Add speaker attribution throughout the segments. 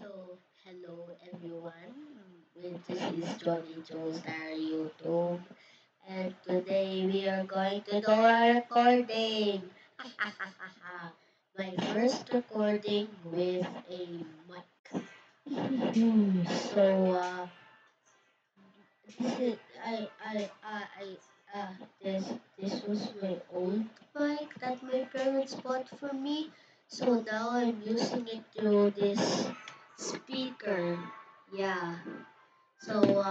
Speaker 1: So, hello everyone. This is Johnny Joe's Diary YouTube, and today we are going to do a recording. My first recording with a mic. So, this is this was my old mic that my parents bought for me. So now I'm using it through this speaker. Yeah. So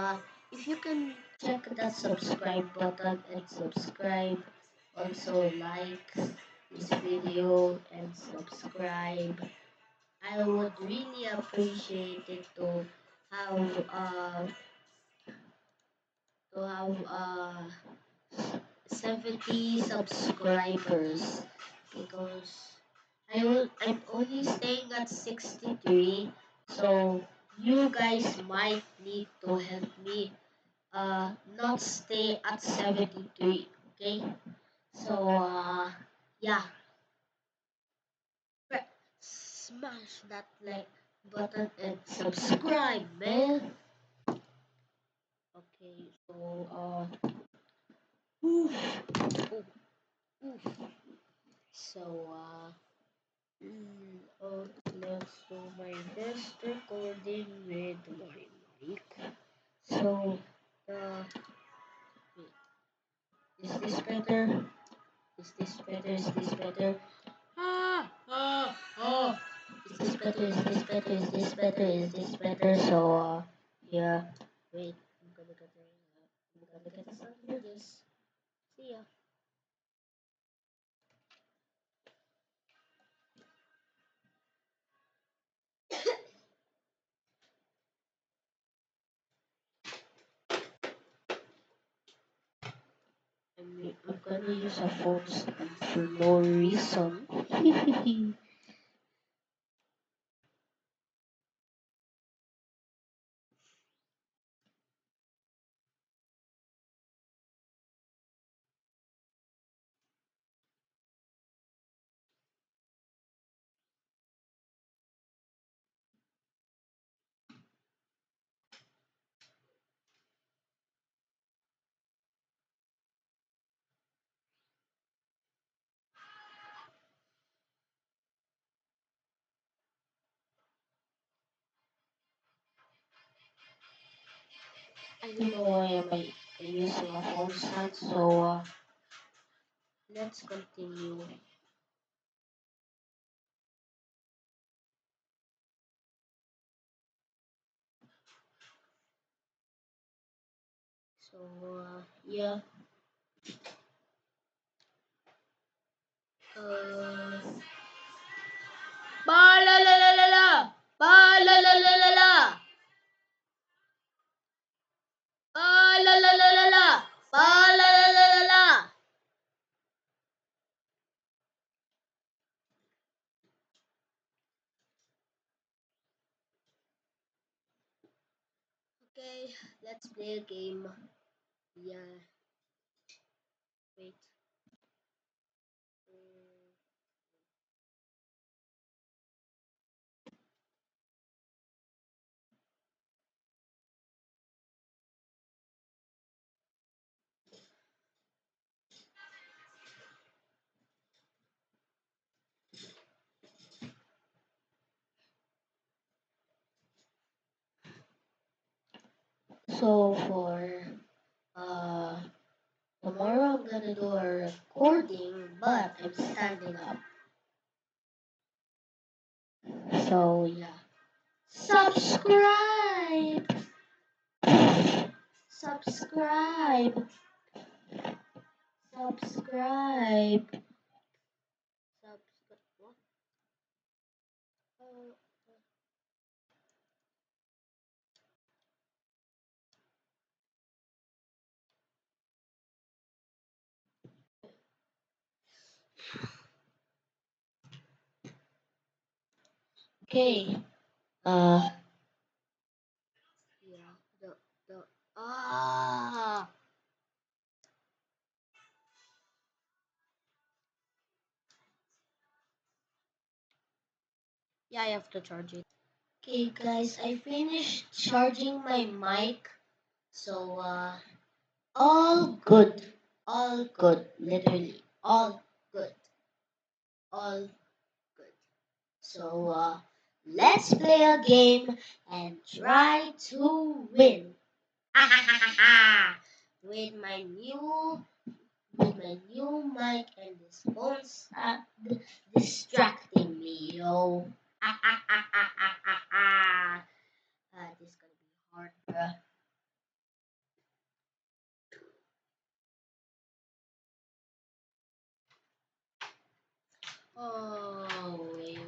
Speaker 1: if you can check that subscribe button and subscribe, also like this video and subscribe. I would really appreciate it have uh to have 70 subscribers because I'm only staying at 63, so you guys might need to help me not stay at 73. Okay, so yeah, smash that like button and subscribe, man. Okay, so oof, oof, oof. So oh, let's do my best recording with my mic. So, uh, is this better? Is this better? Is this better? Ah. Is this better? Is this better? Is this better? Is this better? So, yeah. Wait, I'm gonna get some for this. See ya. I'm gonna use a phone stand for no reason. I don't know why am I using a phone stand, so let's continue. So yeah, uh, ba la la la la la, ba la la la la la, ba la la la la la, ba la la la la la. Okay, let's play a game. Yeah, wait. So for uh tomorrow I'm gonna do a recording, but I'm standing up. So yeah, subscribe, subscribe, subscribe, subscribe. What? Uh, okay. Uh, yeah. The ah. Yeah, I have to charge it. Okay, guys, I finished charging my mic. So, all good. All good. Literally, all good. All good. So, let's play a game and try to win. with my new with my new mic and this phone distracting me, yo. This is gonna be hard, bruh. Oh, wait.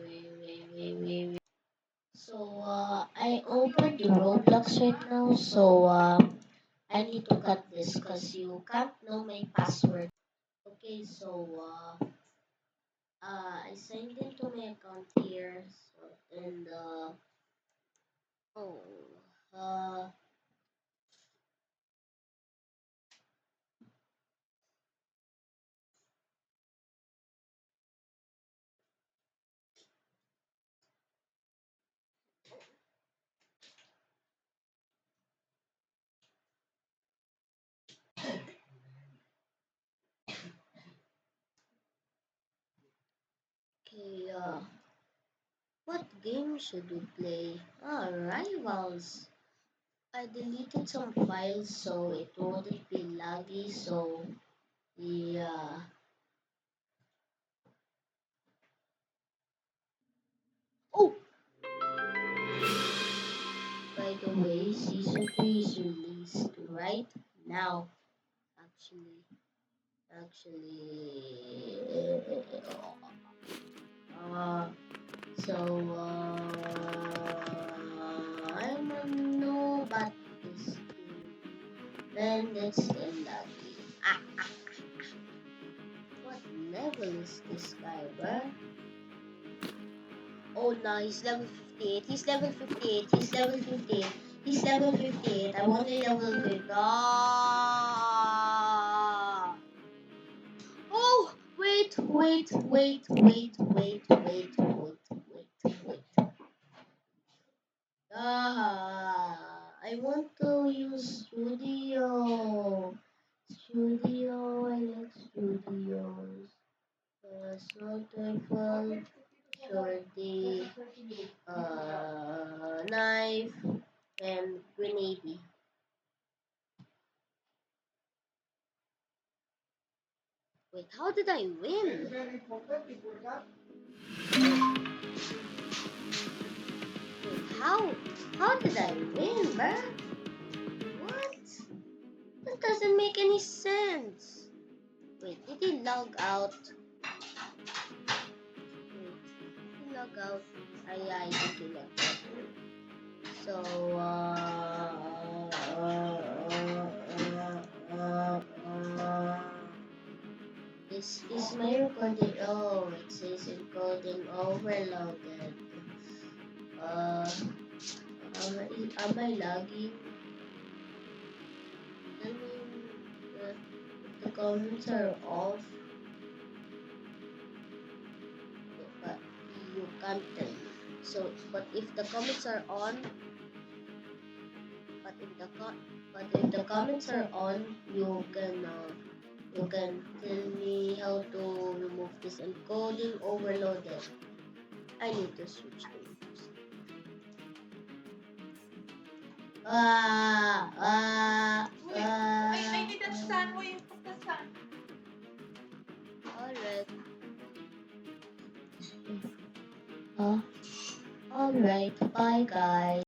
Speaker 1: So, I opened the Roblox right now, so, I need to cut this because you can't know my password. Okay, so, I signed into my account here, so, and, oh, uh, okay, what game should we play? Ah, Rivals. I deleted some files so it wouldn't be laggy, so yeah. Oh, by the way, season 3 is released right now. Actually, actually, uh, so I'm a noob at this game. Then it's still laggy. What level is this guy, bruh? Oh no, he's level 58. He's level 58. He's level 58. He's level 58. I'm only level 50. Ah! Oh! Wait. I want to use Studio. I like Studios. Assault rifle, shorty, knife, and grenade. Wait, how did I win? Wait, how did I win, bruh? What? That doesn't make any sense. Wait, did he log out? Wait, did he log out? Yeah, I think he logged out. So, is my recording? Oh, it says encoding overloaded. Am I lagging? I mean, the comments are off, but you can't tell. So, but if the comments are on, but if the comments are on, you can tell me how to remove this encoding overloaded. I need to switch to Windows.
Speaker 2: Ay, nitastan mo yung pagtasan.
Speaker 1: Alright. Alright, bye guys.